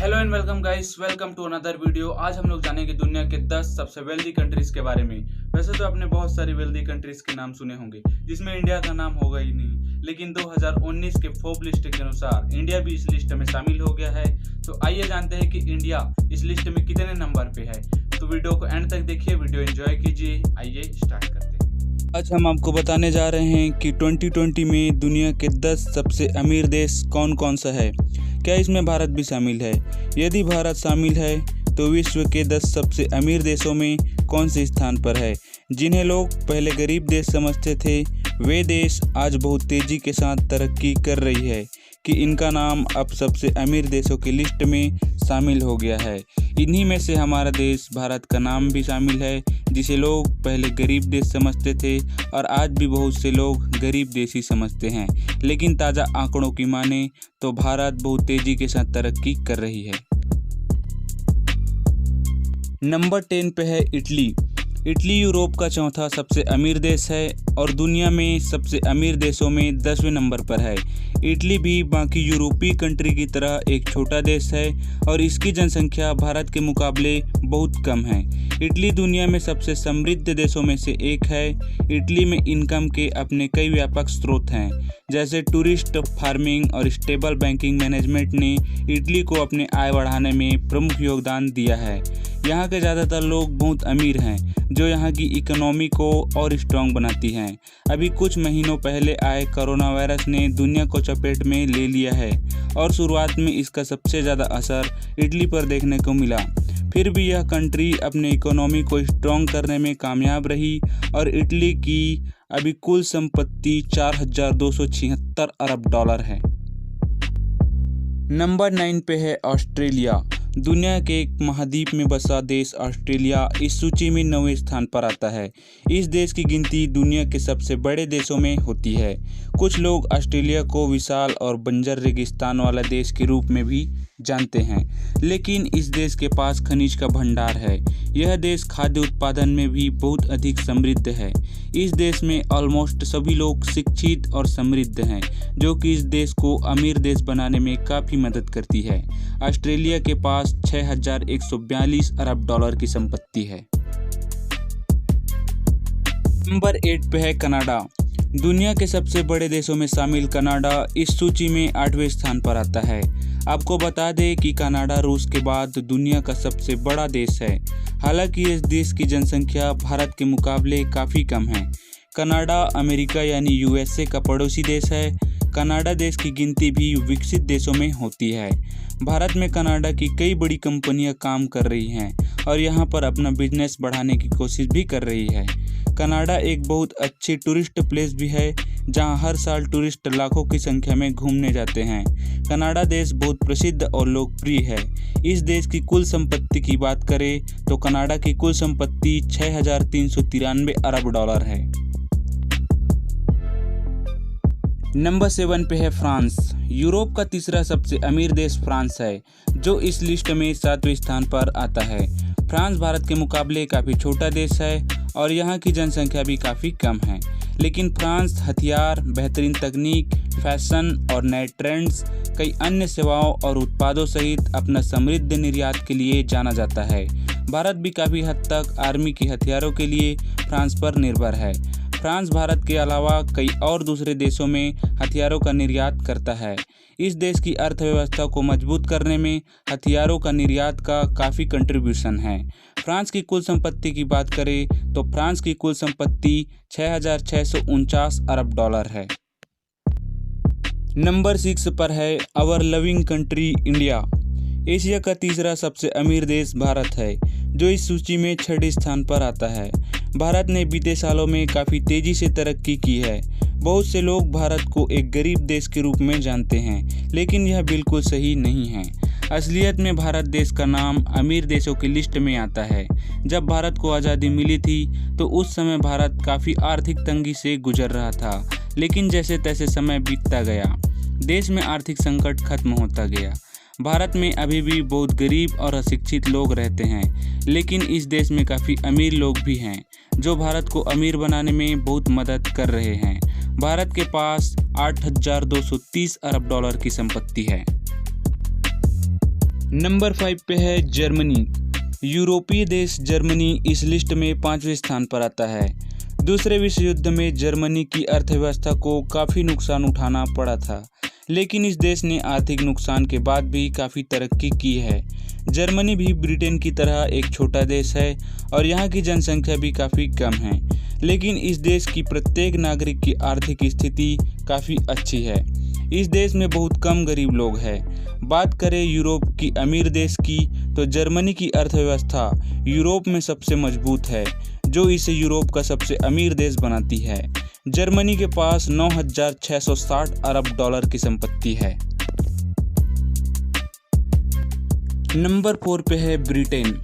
Hello and welcome guys, welcome to another video. आज हम लोग जानेंगे दुनिया के 10 सबसे वेल्दी कंट्रीज के बारे में। वैसे तो आपने बहुत सारी वेल्दी कंट्रीज के नाम सुने होंगे, जिसमें इंडिया का नाम होगा ही नहीं, लेकिन 2019 के फोर्ब्स लिस्ट के अनुसार इंडिया भी इस लिस्ट में शामिल हो गया है। तो आइए जानते हैं कि इंडिया इस लिस्ट में कितने नंबर पे है। तो वीडियो को एंड तक देखिए, वीडियो एंजॉय कीजिए। आइए स्टार्ट करते हैं। आज हम आपको बताने जा रहे हैं कि 2020 में दुनिया के 10 सबसे अमीर देश कौन कौन सा है। क्या इसमें भारत भी शामिल है? यदि भारत शामिल है तो विश्व के 10 सबसे अमीर देशों में कौन से स्थान पर है? जिन्हें लोग पहले गरीब देश समझते थे, वे देश आज बहुत तेज़ी के साथ तरक्की कर रही है कि इनका नाम अब सबसे अमीर देशों की लिस्ट में शामिल हो गया है। इन्हीं में से हमारा देश भारत का नाम भी शामिल है, जिसे लोग पहले गरीब देश समझते थे और आज भी बहुत से लोग गरीब देश ही समझते हैं। लेकिन ताज़ा आंकड़ों की माने तो भारत बहुत तेज़ी के साथ तरक्की कर रही है। नंबर 10 पे है इटली। इटली यूरोप का चौथा सबसे अमीर देश है और दुनिया में सबसे अमीर देशों में 10वें नंबर पर है। इटली भी बाकी यूरोपीय कंट्री की तरह एक छोटा देश है और इसकी जनसंख्या भारत के मुकाबले बहुत कम है। इटली दुनिया में सबसे समृद्ध देशों में से एक है। इटली में इनकम के अपने कई व्यापक स्रोत हैं, जैसे टूरिस्ट, फार्मिंग और स्टेबल बैंकिंग मैनेजमेंट ने इटली को अपने आय बढ़ाने में प्रमुख योगदान दिया है। यहाँ के ज़्यादातर लोग बहुत अमीर हैं, जो यहाँ की इकोनॉमी को और स्ट्रॉन्ग बनाती हैं। अभी कुछ महीनों पहले आए कोरोना वायरस ने दुनिया को चपेट में ले लिया है और शुरुआत में इसका सबसे ज़्यादा असर इटली पर देखने को मिला। फिर भी यह कंट्री अपने इकोनॉमी को स्ट्रॉन्ग करने में कामयाब रही और इटली की अभी कुल संपत्ति 4,276 अरब डॉलर है। नंबर 9 पे है ऑस्ट्रेलिया। दुनिया के एक महाद्वीप में बसा देश ऑस्ट्रेलिया इस सूची में 9वें स्थान पर आता है। इस देश की गिनती दुनिया के सबसे बड़े देशों में होती है। कुछ लोग ऑस्ट्रेलिया को विशाल और बंजर रेगिस्तान वाला देश के रूप में भी जानते हैं, लेकिन इस देश के पास खनिज का भंडार है। यह देश खाद्य उत्पादन में भी बहुत अधिक समृद्ध है। इस देश में ऑलमोस्ट सभी लोग शिक्षित और समृद्ध हैं, जो कि इस देश को अमीर देश बनाने में काफ़ी मदद करती है। ऑस्ट्रेलिया के पास 6,142 अरब डॉलर की संपत्ति है। नंबर 8 पे है कनाडा। दुनिया के सबसे बड़े देशों में शामिल कनाडा इस सूची में 8वें स्थान पर आता है। आपको बता दें कि कनाडा रूस के बाद दुनिया का सबसे बड़ा देश है। हालांकि इस देश की जनसंख्या भारत के मुकाबले काफ़ी कम है। कनाडा अमेरिका यानी यूएसए का पड़ोसी देश है। कनाडा देश की गिनती भी विकसित देशों में होती है। भारत में कनाडा की कई बड़ी कंपनियां काम कर रही हैं और यहां पर अपना बिजनेस बढ़ाने की कोशिश भी कर रही है। कनाडा एक बहुत अच्छी टूरिस्ट प्लेस भी है, जहां हर साल टूरिस्ट लाखों की संख्या में घूमने जाते हैं। कनाडा देश बहुत प्रसिद्ध और लोकप्रिय है। इस देश की कुल संपत्ति की बात करें तो कनाडा की कुल संपत्ति 6,393 अरब डॉलर है। नंबर 7 पे है फ्रांस। यूरोप का तीसरा सबसे अमीर देश फ्रांस है, जो इस लिस्ट में 7वें स्थान पर आता है। फ्रांस भारत के मुकाबले काफ़ी छोटा देश है और यहाँ की जनसंख्या भी काफ़ी कम है, लेकिन फ्रांस हथियार, बेहतरीन तकनीक, फैशन और नए ट्रेंड्स, कई अन्य सेवाओं और उत्पादों सहित अपना समृद्ध निर्यात के लिए जाना जाता है। भारत भी काफ़ी हद तक आर्मी के हथियारों के लिए फ्रांस पर निर्भर है। फ्रांस भारत के अलावा कई और दूसरे देशों में हथियारों का निर्यात करता है। इस देश की अर्थव्यवस्था को मजबूत करने में हथियारों का निर्यात का काफ़ी कंट्रीब्यूशन है। फ्रांस की कुल संपत्ति की बात करें तो फ्रांस की कुल संपत्ति 6,649 अरब डॉलर है। नंबर 6 पर है our loving country India. Asia का तीसरा सबसे अमीर देश भारत है, जो इस सूची में 6वें स्थान पर आता है। भारत ने बीते सालों में काफ़ी तेज़ी से तरक्की की है। बहुत से लोग भारत को एक गरीब देश के रूप में जानते हैं, लेकिन यह बिल्कुल सही नहीं है। असलियत में भारत देश का नाम अमीर देशों की लिस्ट में आता है। जब भारत को आज़ादी मिली थी तो उस समय भारत काफ़ी आर्थिक तंगी से गुजर रहा था, लेकिन जैसे तैसे समय बीतता गया, देश में आर्थिक संकट खत्म होता गया। भारत में अभी भी बहुत गरीब और अशिक्षित लोग रहते हैं, लेकिन इस देश में काफ़ी अमीर लोग भी हैं, जो भारत को अमीर बनाने में बहुत मदद कर रहे हैं। भारत के पास 8,230 अरब डॉलर की संपत्ति है। नंबर 5 पे है जर्मनी। यूरोपीय देश जर्मनी इस लिस्ट में 5वें स्थान पर आता है। दूसरे विश्व युद्ध में जर्मनी की अर्थव्यवस्था को काफ़ी नुकसान उठाना पड़ा था, लेकिन इस देश ने आर्थिक नुकसान के बाद भी काफ़ी तरक्की की है। जर्मनी भी ब्रिटेन की तरह एक छोटा देश है और यहाँ की जनसंख्या भी काफ़ी कम है, लेकिन इस देश की प्रत्येक नागरिक की आर्थिक स्थिति काफ़ी अच्छी है। इस देश में बहुत कम गरीब लोग हैं। बात करें यूरोप की अमीर देश की, तो जर्मनी की अर्थव्यवस्था यूरोप में सबसे मजबूत है, जो इसे यूरोप का सबसे अमीर देश बनाती है। जर्मनी के पास 9,660 अरब डॉलर की संपत्ति है। नंबर 4 पे है ब्रिटेन।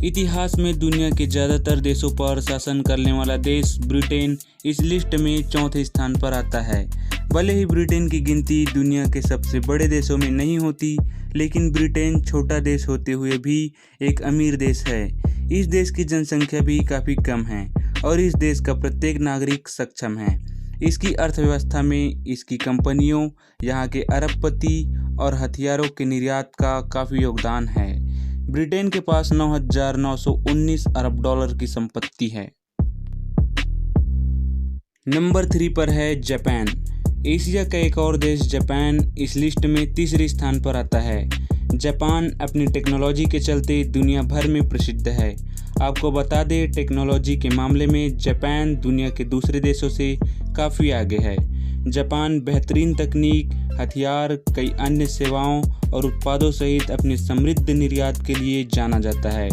इतिहास में दुनिया के ज़्यादातर देशों पर शासन करने वाला देश ब्रिटेन इस लिस्ट में 4थे स्थान पर आता है। भले ही ब्रिटेन की गिनती दुनिया के सबसे बड़े देशों में नहीं होती, लेकिन ब्रिटेन छोटा देश होते हुए भी एक अमीर देश है। इस देश की जनसंख्या भी काफ़ी कम है और इस देश का प्रत्येक नागरिक सक्षम है। इसकी अर्थव्यवस्था में इसकी कंपनियों, यहाँ के अरबपति और हथियारों के निर्यात का काफ़ी योगदान है। ब्रिटेन के पास 9,919 अरब डॉलर की संपत्ति है। नंबर 3 पर है जापान। एशिया का एक और देश जापान इस लिस्ट में तीसरे स्थान पर आता है। जापान अपनी टेक्नोलॉजी के चलते दुनिया भर में प्रसिद्ध है। आपको बता दें, टेक्नोलॉजी के मामले में जापान दुनिया के दूसरे देशों से काफ़ी आगे है। जापान बेहतरीन तकनीक, हथियार, कई अन्य सेवाओं और उत्पादों सहित अपने समृद्ध निर्यात के लिए जाना जाता है।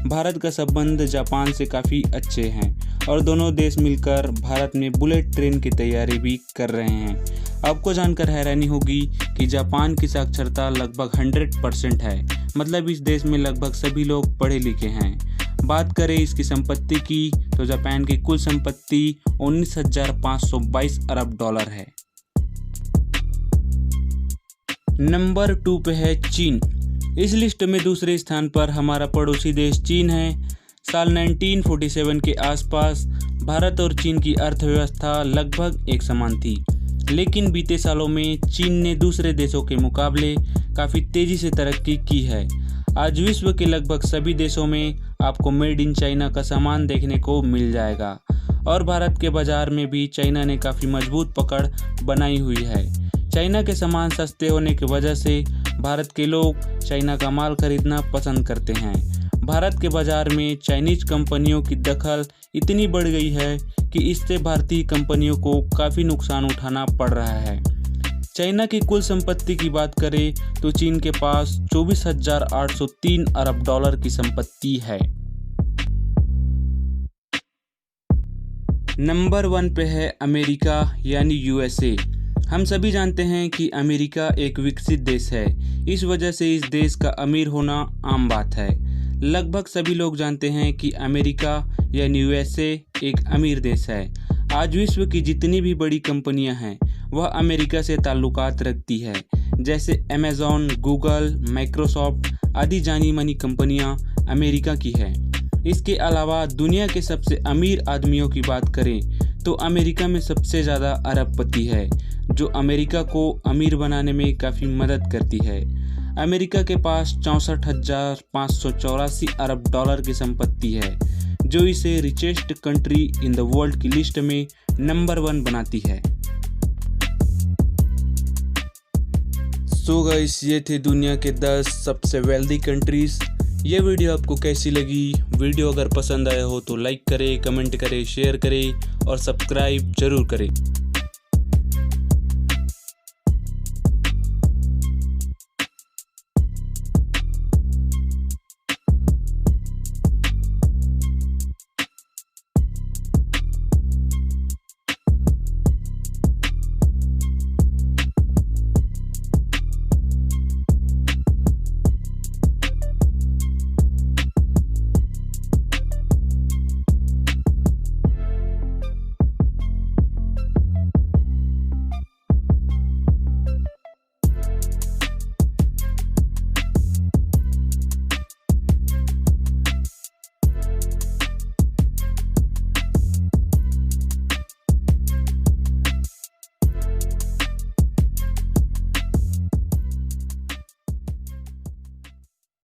भारत का संबंध जापान से काफ़ी अच्छे हैं और दोनों देश मिलकर भारत में बुलेट ट्रेन की तैयारी भी कर रहे हैं। आपको जानकर हैरानी होगी कि जापान की साक्षरता लगभग 100% है, मतलब इस देश में लगभग सभी लोग पढ़े लिखे हैं। बात करें इसकी संपत्ति की, तो जापान की कुल संपत्ति 19,522 अरब डॉलर है। नंबर 2 पे है चीन। इस लिस्ट में दूसरे स्थान पर हमारा पड़ोसी देश चीन है। साल 1947 के आसपास भारत और चीन की अर्थव्यवस्था लगभग एक समान थी, लेकिन बीते सालों में चीन ने दूसरे देशों के मुकाबले काफ़ी तेज़ी से तरक्की की है। आज विश्व के लगभग सभी देशों में आपको मेड इन चाइना का सामान देखने को मिल जाएगा और भारत के बाज़ार में भी चाइना ने काफ़ी मजबूत पकड़ बनाई हुई है। चाइना के सामान सस्ते होने की वजह से भारत के लोग चाइना का माल खरीदना पसंद करते हैं। भारत के बाज़ार में चाइनीज कंपनियों की दखल इतनी बढ़ गई है कि इससे भारतीय कंपनियों को काफ़ी नुकसान उठाना पड़ रहा है। चाइना की कुल संपत्ति की बात करें तो चीन के पास 24,803 अरब डॉलर की संपत्ति है। नंबर 1 पे है अमेरिका यानी यूएसए। हम सभी जानते हैं कि अमेरिका एक विकसित देश है, इस वजह से इस देश का अमीर होना आम बात है। लगभग सभी लोग जानते हैं कि अमेरिका यानी यूएसए एक अमीर देश है। आज विश्व की जितनी भी बड़ी कंपनियां हैं वह अमेरिका से ताल्लुकात रखती है, जैसे अमेज़ॉन, गूगल, माइक्रोसॉफ्ट आदि जानी मानी कंपनियां अमेरिका की है। इसके अलावा दुनिया के सबसे अमीर आदमियों की बात करें तो अमेरिका में सबसे ज़्यादा अरबपति है, जो अमेरिका को अमीर बनाने में काफ़ी मदद करती है। अमेरिका के पास 64,584 अरब डॉलर की संपत्ति है, जो इसे richest country in the world की लिस्ट में नंबर 1 बनाती है। सो गाइस, ये थे दुनिया के 10 सबसे वेल्दी कंट्रीज। ये वीडियो आपको कैसी लगी? वीडियो अगर पसंद आया हो तो लाइक करें, कमेंट करें, शेयर करें और सब्सक्राइब जरूर करें।